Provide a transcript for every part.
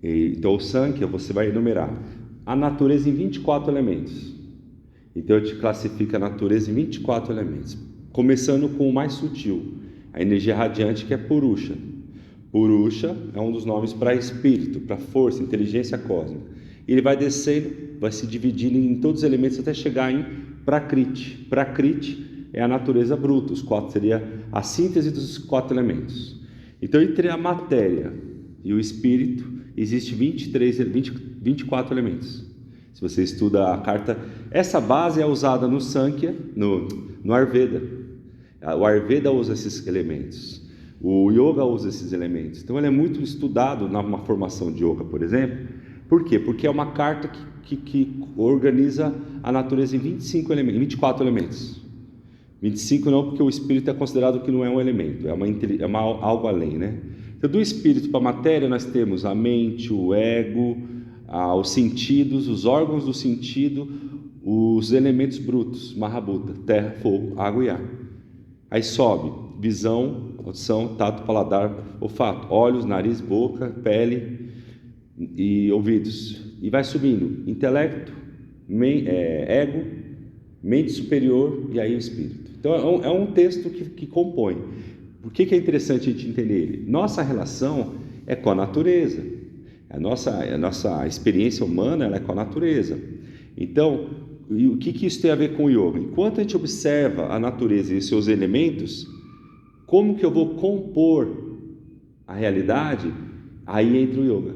Então o Sankhya você vai enumerar a natureza em 24 elementos. Então eu te classifico a natureza em 24 elementos, começando com o mais sutil, a energia radiante, que é Purusha. Purusha é um dos nomes para espírito, para força, inteligência cósmica. Ele vai descendo, vai se dividindo em todos os elementos até chegar em Prakriti. Prakriti é a natureza bruta, os quatro seria a síntese dos 4 elementos. Então entre a matéria e o espírito existe 24 elementos. Se você estuda a carta, essa base é usada no Sankhya, no Ayurveda. O Ayurveda usa esses elementos, o Yoga usa esses elementos. Então ele é muito estudado numa formação de Yoga, por exemplo. Por quê? Porque é uma carta que organiza a natureza em 24 elementos. 25 não, porque o espírito é considerado que não é um elemento, é algo além, né? Então do espírito para a matéria nós temos a mente, o ego, os sentidos, os órgãos do sentido, os elementos brutos, Mahabhuta, terra, fogo, água e ar. Aí sobe visão, audição, tato, paladar, olfato, olhos, nariz, boca, pele e ouvidos. E vai subindo intelecto, ego, mente superior e aí o espírito. Então é um texto que compõe. Por que é interessante a gente entender ele? Nossa relação é com a natureza. A nossa experiência humana ela é com a natureza. Então, o que isso tem a ver com o yoga? Enquanto a gente observa a natureza e seus elementos, como que eu vou compor a realidade? Aí entra o yoga.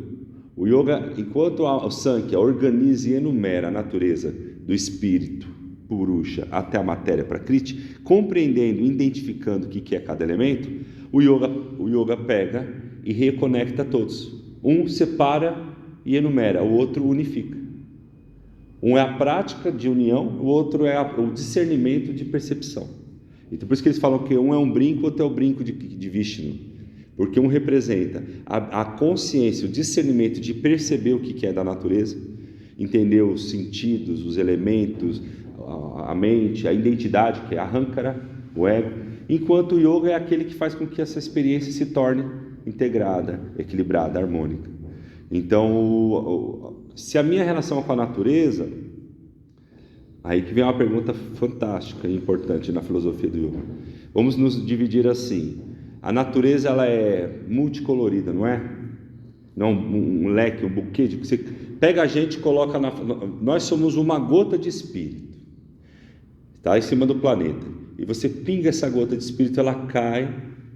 O yoga, enquanto o Sankhya organiza e enumera a natureza do espírito, Purusha, até a matéria Prakriti, compreendendo, identificando o que é cada elemento, o yoga pega e reconecta todos. Um separa e enumera, o outro unifica. Um é a prática de união, o outro é o discernimento de percepção. Então por isso que eles falam que um é um brinco, o outro é o brinco de Vishnu. Porque um representa a consciência, o discernimento de perceber o que é da natureza, entender os sentidos, os elementos, a mente, a identidade, que é a Ahankara, o ego, enquanto o yoga é aquele que faz com que essa experiência se torne integrada, equilibrada, harmônica. Então, se a minha relação é com a natureza, aí que vem uma pergunta fantástica e importante na filosofia do yoga. Vamos nos dividir assim. A natureza ela é multicolorida, não é? Não um leque, um buquê de você pega a gente e coloca nós somos uma gota de espírito. Está em cima do planeta, e você pinga essa gota de espírito, ela cai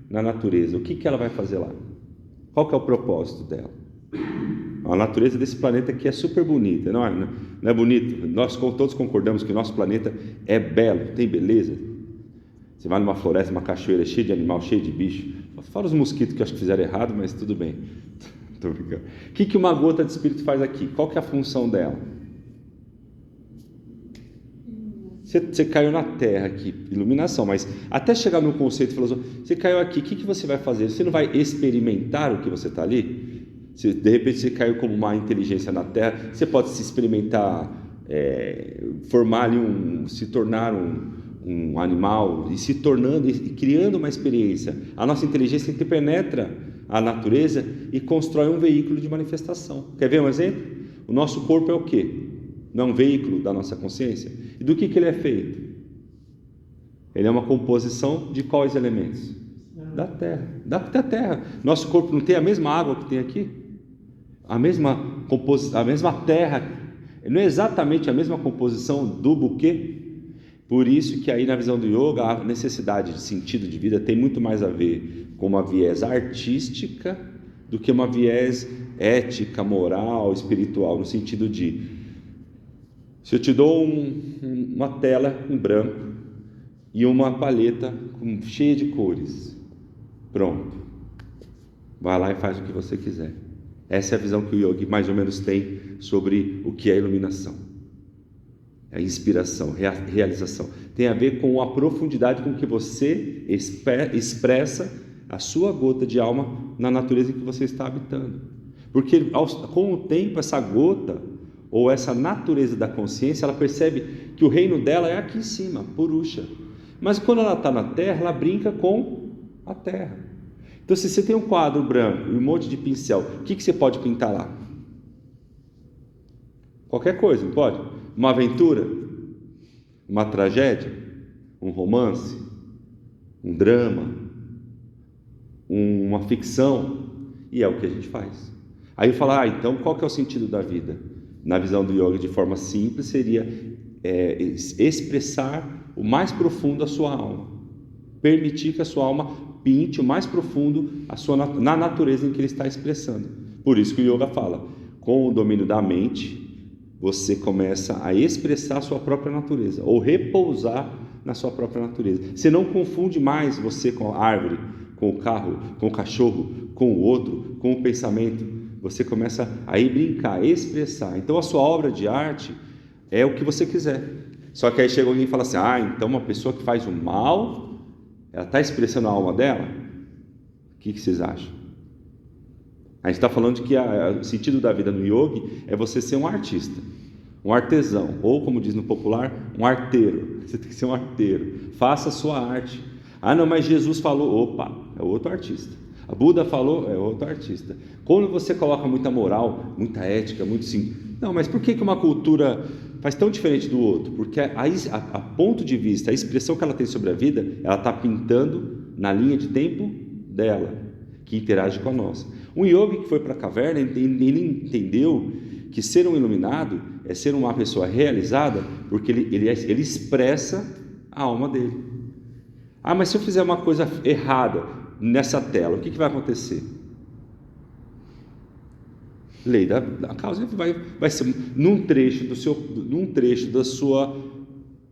na natureza. O que ela vai fazer lá? Qual que é o propósito dela? A natureza desse planeta aqui é super bonita, não é bonito? Nós todos concordamos que o nosso planeta é belo, tem beleza. Você vai numa floresta, uma cachoeira cheia de animal, cheia de bicho, fora os mosquitos que acho que fizeram errado, mas tudo bem. Tô brincando. O que uma gota de espírito faz aqui? Qual que é a função dela? Você caiu na Terra aqui, iluminação, mas até chegar no conceito filosófico, você caiu aqui, o que você vai fazer? Você não vai experimentar o que você está ali? De repente você caiu como uma inteligência na Terra, você pode se experimentar, formar ali se tornar um animal, e se tornando, e criando uma experiência. A nossa inteligência interpenetra a natureza e constrói um veículo de manifestação. Quer ver um exemplo? O nosso corpo é o quê? Não é um veículo da nossa consciência? E do que ele é feito? Ele é uma composição de quais elementos? Da terra. Da terra. Nosso corpo não tem a mesma água que tem aqui? A mesma terra. Não é exatamente a mesma composição do buquê? Por isso que aí na visão do yoga a necessidade de sentido de vida tem muito mais a ver com uma viés artística do que uma viés ética, moral, espiritual, no sentido de se eu te dou uma tela em branco e uma paleta cheia de cores, pronto, vai lá e faz o que você quiser. Essa é a visão que o yogi mais ou menos tem sobre o que é iluminação, a inspiração, realização. Tem a ver com a profundidade com que você expressa a sua gota de alma na natureza em que você está habitando. Porque com o tempo essa gota ou essa natureza da consciência, ela percebe que o reino dela é aqui em cima, Purusha. Mas quando ela está na terra, ela brinca com a terra. Então se você tem um quadro branco e um monte de pincel, o que você pode pintar lá? Qualquer coisa, não pode? Uma aventura, uma tragédia, um romance, um drama, uma ficção, e é o que a gente faz. Aí eu falo, então qual que é o sentido da vida? Na visão do yoga, de forma simples, seria expressar o mais profundo da sua alma, permitir que a sua alma pinte o mais profundo na natureza em que ele está expressando. Por isso que o yoga fala, com o domínio da mente, você começa a expressar a sua própria natureza, ou repousar na sua própria natureza. Você não confunde mais você com a árvore, com o carro, com o cachorro, com o outro, com o pensamento. Você começa a ir brincar, expressar. Então a sua obra de arte é o que você quiser. Só que aí chega alguém e fala assim, então uma pessoa que faz o mal, ela está expressando a alma dela? O que vocês acham? A gente está falando de que o sentido da vida no yoga é você ser um artista, um artesão, ou como diz no popular, um arteiro. Você tem que ser um arteiro, faça a sua arte. Não, mas Jesus falou, é outro artista. A Buda falou, é outro artista. Quando você coloca muita moral, muita ética, muito sim. Não, mas por que uma cultura faz tão diferente do outro? Porque a ponto de vista, a expressão que ela tem sobre a vida, ela está pintando na linha de tempo dela, que interage com a nossa. Um yogi que foi para a caverna, ele entendeu que ser um iluminado é ser uma pessoa realizada, porque ele expressa a alma dele. Mas se eu fizer uma coisa errada nessa tela, o que vai acontecer? Lei da causa vai ser num trecho da sua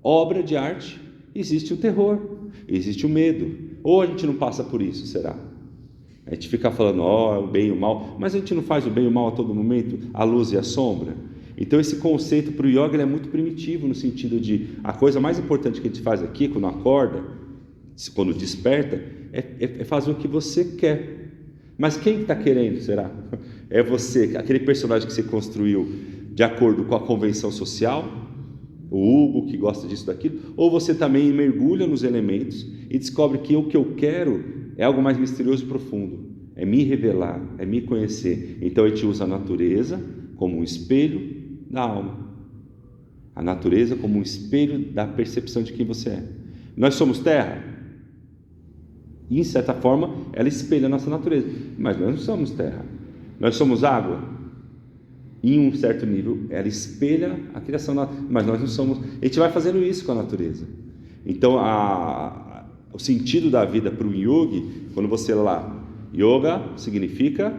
obra de arte existe o terror, existe o medo. Ou a gente não passa por isso, será? A gente fica falando, o bem e o mal, mas a gente não faz o bem e o mal a todo momento, a luz e a sombra. Então esse conceito para o yoga ele é muito primitivo, no sentido de a coisa mais importante que a gente faz aqui, quando acorda, quando desperta, é fazer o que você quer. Mas quem está querendo, será? É você, aquele personagem que você construiu de acordo com a convenção social, o Hugo que gosta disso, daquilo, ou você também mergulha nos elementos e descobre que o que eu quero é algo mais misterioso e profundo, é me revelar, é me conhecer. Então a gente usa a natureza como um espelho da alma, a natureza como um espelho da percepção de quem você é. Nós somos terra, e em certa forma ela espelha a nossa natureza, mas nós não somos terra. Nós somos água, em um certo nível ela espelha a criação, mas nós não somos. A gente vai fazendo isso com a natureza. Então o sentido da vida para o yogi, quando você lê lá, yoga significa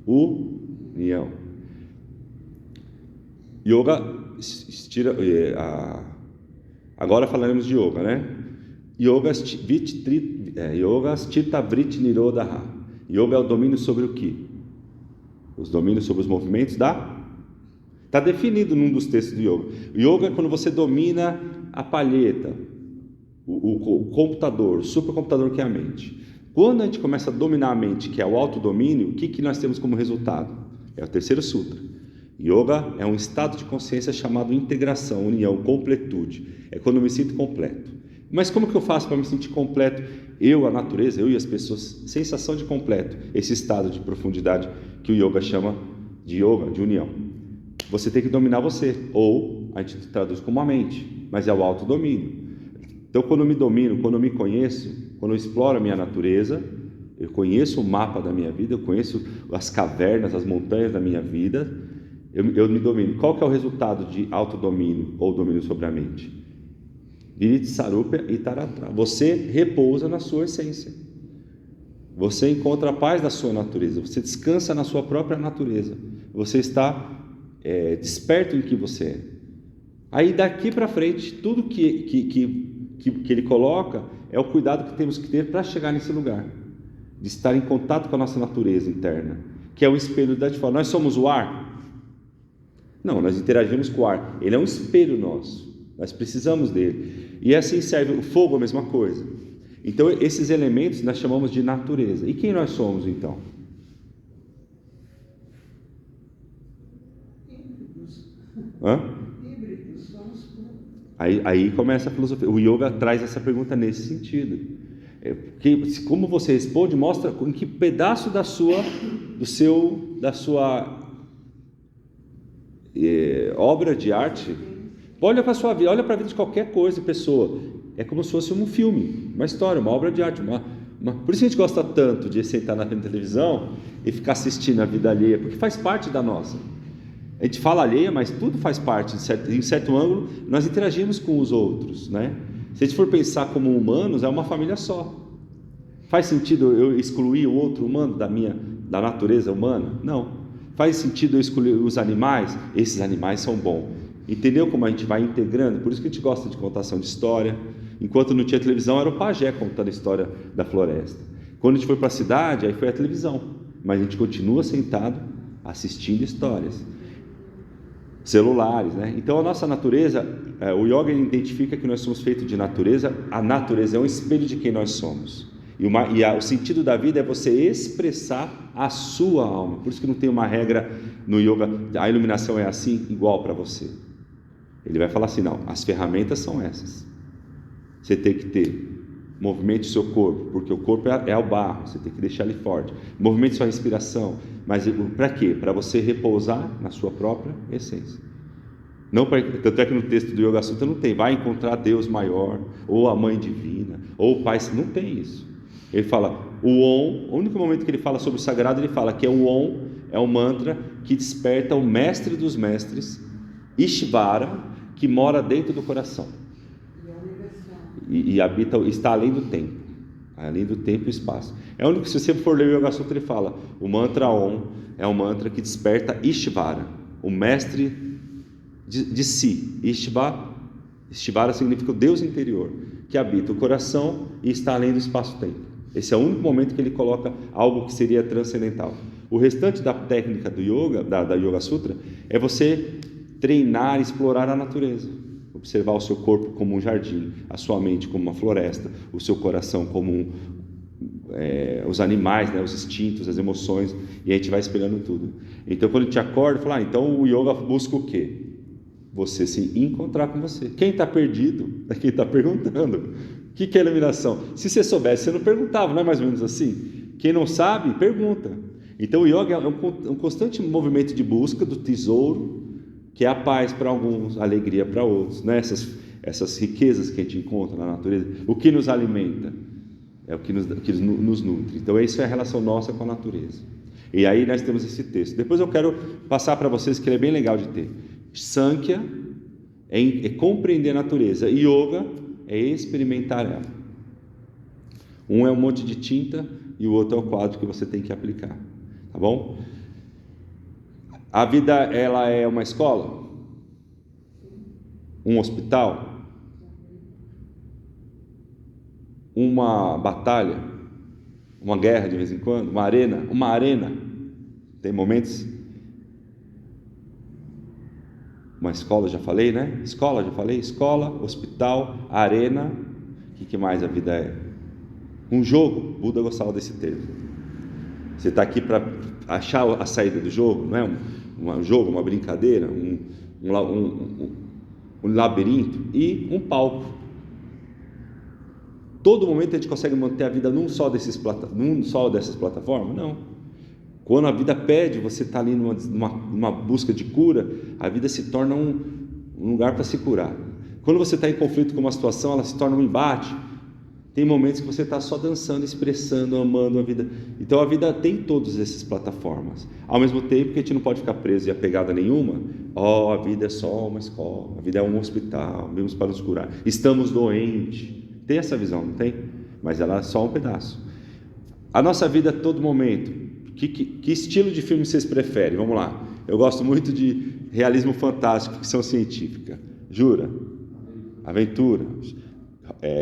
união. Yoga agora falaremos de yoga, né? Yoga Chitta Vritti Nirodha. Yoga é o domínio sobre o quê? Os domínios sobre os movimentos está definido num dos textos do yoga. O yoga é quando você domina a palheta, o computador, o supercomputador que é a mente. Quando a gente começa a dominar a mente, que é o autodomínio, o que nós temos como resultado? É o terceiro sutra. Yoga é um estado de consciência chamado integração, união, completude. É quando eu me sinto completo. Mas como que eu faço para me sentir completo? Eu, a natureza, eu e as pessoas, sensação de completo, esse estado de profundidade que o yoga chama de yoga, de união. Você tem que dominar você, ou a gente traduz como a mente, mas é o autodomínio. Então, quando eu me domino, quando eu me conheço, quando eu exploro a minha natureza, eu conheço o mapa da minha vida, eu conheço as cavernas, as montanhas da minha vida, eu me domino. Qual que é o resultado de autodomínio ou domínio sobre a mente? Virit Sarupa e Taratra. Você repousa na sua essência. Você encontra a paz da sua natureza. Você descansa na sua própria natureza. Você está desperto em que você é. Aí daqui para frente, tudo que ele coloca é o cuidado que temos que ter para chegar nesse lugar, de estar em contato com a nossa natureza interna, que é o espelho da de fora. Nós somos o ar? Não, nós interagimos com o ar. Ele é um espelho nosso. Nós precisamos dele. E assim serve o fogo, a mesma coisa. Então, esses elementos nós chamamos de natureza. E quem nós somos, então? Híbridos, somos. Aí começa a filosofia. O yoga traz essa pergunta nesse sentido. Como você responde, mostra em que pedaço da sua obra de arte, olha para a sua vida, olha para a vida de qualquer coisa, pessoa. É como se fosse um filme, uma história, uma obra de arte. Por isso a gente gosta tanto de sentar na frente da televisão e ficar assistindo a vida alheia, porque faz parte da nossa. A gente fala alheia, mas tudo faz parte, em certo ângulo, nós interagimos com os outros, né? Se a gente for pensar como humanos, é uma família só. Faz sentido eu excluir o outro humano da natureza humana? Não. Faz sentido eu excluir os animais? Esses animais são bons. Entendeu como a gente vai integrando? Por isso que a gente gosta de contação de história. Enquanto não tinha televisão, era o pajé contando a história da floresta. Quando a gente foi para a cidade, aí foi a televisão. Mas a gente continua sentado assistindo histórias. Celulares, né? Então a nossa natureza, o yoga identifica que nós somos feitos de natureza. A natureza é um espelho de quem nós somos. O sentido da vida é você expressar a sua alma. Por isso que não tem uma regra no yoga, a iluminação é assim, igual para você. Ele vai falar assim, não, as ferramentas são essas. Você tem que ter, movimente o seu corpo, porque o corpo é o barro, você tem que deixar ele forte. Movimente sua respiração, mas para quê? Para você repousar na sua própria essência. Não tanto é que no texto do Yoga Sutra não tem, vai encontrar Deus maior, ou a Mãe Divina, ou o Pai, não tem isso. Ele fala, o Om, o único momento que ele fala sobre o sagrado, ele fala que o Om é um mantra que desperta o mestre dos mestres, Ishvara, que mora dentro do coração. E habita, está além do tempo e espaço. É o único, se você for ler o Yoga Sutra, ele fala, o mantra Om é um mantra que desperta Ishvara, o mestre de si. Ishvara significa o Deus interior, que habita o coração e está além do espaço-tempo. Esse é o único momento que ele coloca algo que seria transcendental. O restante da técnica do yoga, da Yoga Sutra, é você treinar, explorar a natureza. Observar o seu corpo como um jardim, a sua mente como uma floresta, o seu coração como os animais, né, os instintos, as emoções, e a gente vai espelhando tudo. Então, quando a gente acorda, fala, então o yoga busca o quê? Você se encontrar com você. Quem está perdido é quem está perguntando. O que é iluminação? Se você soubesse, você não perguntava, não é mais ou menos assim? Quem não sabe, pergunta. Então o yoga é um constante movimento de busca do tesouro, que é a paz para alguns, a alegria para outros, né? Essas riquezas que a gente encontra na natureza. O que nos alimenta é o que nos nutre. Então essa é a relação nossa com a natureza. E aí nós temos esse texto. Depois eu quero passar para vocês, que ele é bem legal de ter. Sankhya é compreender a natureza, yoga é experimentar ela. Um é um monte de tinta e o outro é o quadro que você tem que aplicar, tá bom? A vida, ela é uma escola, um hospital, uma batalha, uma guerra de vez em quando, uma arena. Tem momentos. Uma escola, já falei, né? Escola, hospital, arena. O que mais a vida é? Um jogo. Buda gostava desse termo. Você está aqui para achar a saída do jogo, não é um jogo, uma brincadeira, um labirinto e um palco. Todo momento a gente consegue manter a vida num só dessas plataformas? Não. Quando a vida pede, você está ali numa busca de cura, a vida se torna um lugar para se curar. Quando você está em conflito com uma situação, ela se torna um embate. Tem momentos que você está só dançando, expressando, amando a vida. Então a vida tem todas essas plataformas. Ao mesmo tempo que a gente não pode ficar preso e apegado a nenhuma. A vida é só uma escola, a vida é um hospital, vimos para nos curar. Estamos doentes. Tem essa visão, não tem? Mas ela é só um pedaço. A nossa vida a todo momento. Que estilo de filme vocês preferem? Vamos lá. Eu gosto muito de realismo fantástico, ficção científica. Jura? Aventura.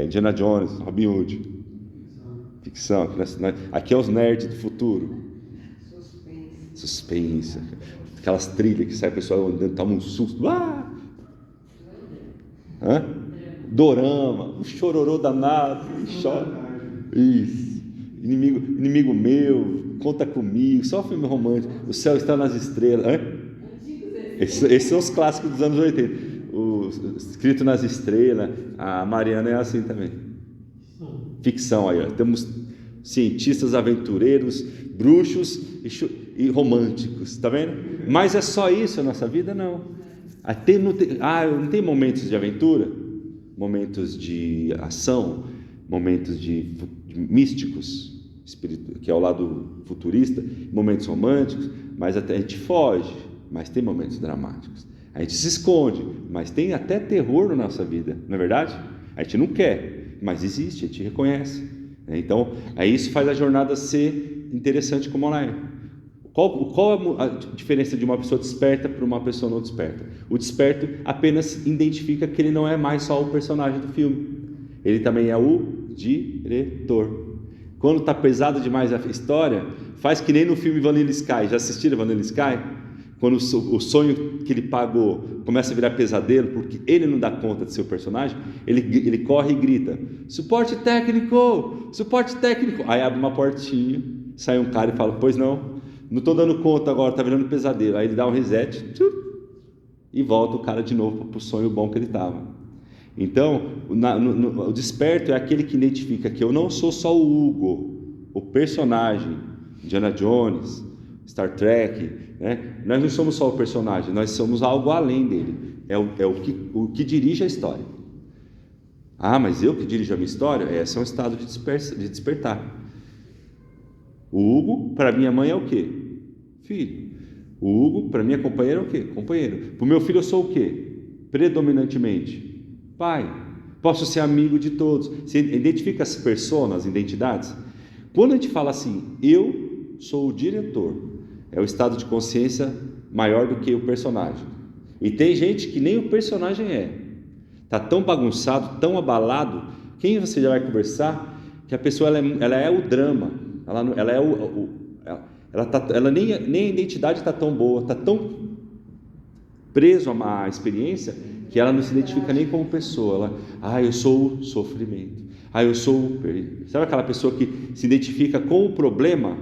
Indiana Jones, Robin Hood. Ficção. Aqui é os nerds do futuro. Suspense. Aquelas trilhas que sai o pessoal andando, toma um susto. Dorama. Um chororô danado. Chora. Isso. Inimigo meu. Conta comigo, só filme romântico. O céu está nas estrelas. Esses são os clássicos dos anos 80. Escrito nas estrelas. A Mariana é assim também. Ficção aí, ó. Temos cientistas, aventureiros, bruxos e românticos, tá vendo? Mas é só isso a nossa vida? Não. Não tem momentos de aventura, momentos de ação, momentos de místicos, que é o lado futurista, momentos românticos, mas até a gente foge, mas tem momentos dramáticos. A gente se esconde, mas tem até terror na nossa vida, não é verdade? A gente não quer, mas existe, a gente reconhece. Então, isso faz a jornada ser interessante como ela é. Qual a diferença de uma pessoa desperta para uma pessoa não desperta? O desperto apenas identifica que ele não é mais só o personagem do filme, ele também é o diretor. Quando está pesado demais a história, faz que nem no filme Vanilla Sky. Já assistiram Vanilla Sky? Quando o sonho que ele pagou começa a virar pesadelo, porque ele não dá conta de ser o personagem, ele corre e grita: suporte técnico, suporte técnico. Aí abre uma portinha, sai um cara e fala: pois não estou dando conta agora, está virando pesadelo. Aí ele dá um reset e volta o cara de novo para o sonho bom que ele estava. Então, o desperto é aquele que identifica que eu não sou só o Hugo, o personagem, Indiana Jones, Star Trek, né? Nós não somos só o personagem, nós somos algo além dele, é o que dirige a história. Mas eu que dirijo a minha história? Esse é um estado de despertar. O Hugo, para minha mãe, é o quê? Filho. O Hugo, para minha companheira, é o quê? Companheiro. Para o meu filho, eu sou o quê? Predominantemente pai. Posso ser amigo de todos. Você identifica as personas, as identidades? Quando a gente fala assim, eu sou o diretor, é o estado de consciência maior do que o personagem. E tem gente que nem o personagem está tão bagunçado, tão abalado. Quem você já vai conversar que a pessoa ela é o drama, nem a identidade está tão boa, está tão preso a uma experiência que ela não se identifica nem como pessoa. Eu sou o sofrimento, eu sou o... Sabe aquela pessoa que se identifica com o problema?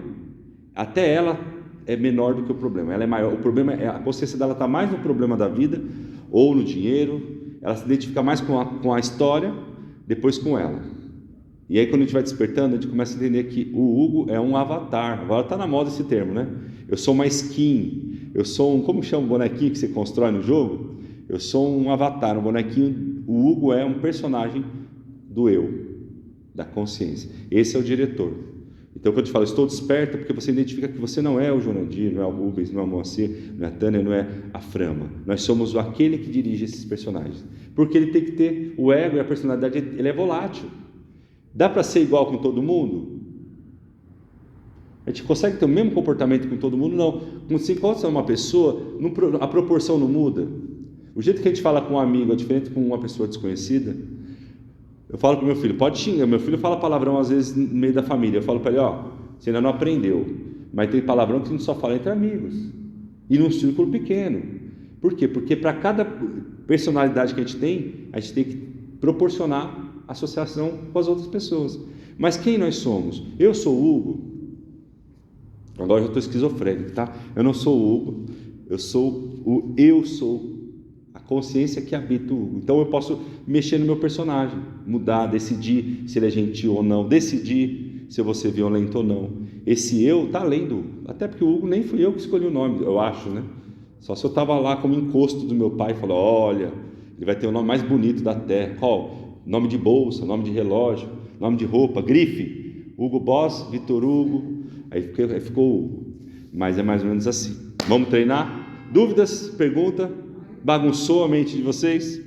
Até ela é menor do que o problema, ela é maior. O problema a consciência dela está mais no problema da vida ou no dinheiro. Ela se identifica mais com a história, depois com ela. E aí, quando a gente vai despertando, a gente começa a entender que o Hugo é um avatar. Agora está na moda esse termo, né? Eu sou uma skin, eu sou como chama o bonequinho que você constrói no jogo? Eu sou um avatar, um bonequinho. O Hugo é um personagem do eu, da consciência. Esse é o diretor. Então, quando eu te falo, estou desperto, porque você identifica que você não é o Jurandir, não é o Rubens, não é o Moacir, não é a Tânia, não é a Frama. Nós somos aquele que dirige esses personagens. Porque ele tem que ter o ego e a personalidade, ele é volátil. Dá para ser igual com todo mundo? A gente consegue ter o mesmo comportamento com todo mundo? Não. Quando você encontra uma pessoa, a proporção não muda. O jeito que a gente fala com um amigo é diferente com uma pessoa desconhecida. Eu falo com meu filho, pode xingar. Meu filho fala palavrão às vezes no meio da família. Eu falo para ele, você ainda não aprendeu. Mas tem palavrão que a gente só fala entre amigos. E num círculo pequeno. Por quê? Porque para cada personalidade que a gente tem que proporcionar associação com as outras pessoas. Mas quem nós somos? Eu sou o Hugo. Agora eu já estou esquizofrênico, tá? Eu não sou o Hugo. Eu sou a consciência que habita o Hugo. Então eu posso mexer no meu personagem, mudar, decidir se ele é gentil ou não, decidir se eu vou ser violento ou não. Esse eu está além do Hugo. Até porque o Hugo nem fui eu que escolhi o nome, eu acho, né? Só se eu estava lá como encosto do meu pai e falou, olha, ele vai ter o nome mais bonito da terra. Qual? Nome de bolsa, nome de relógio, nome de roupa, grife, Hugo Boss, Vitor Hugo, aí ficou Hugo. Mas é mais ou menos assim. Vamos treinar? Dúvidas? Pergunta? Bagunçou a mente de vocês?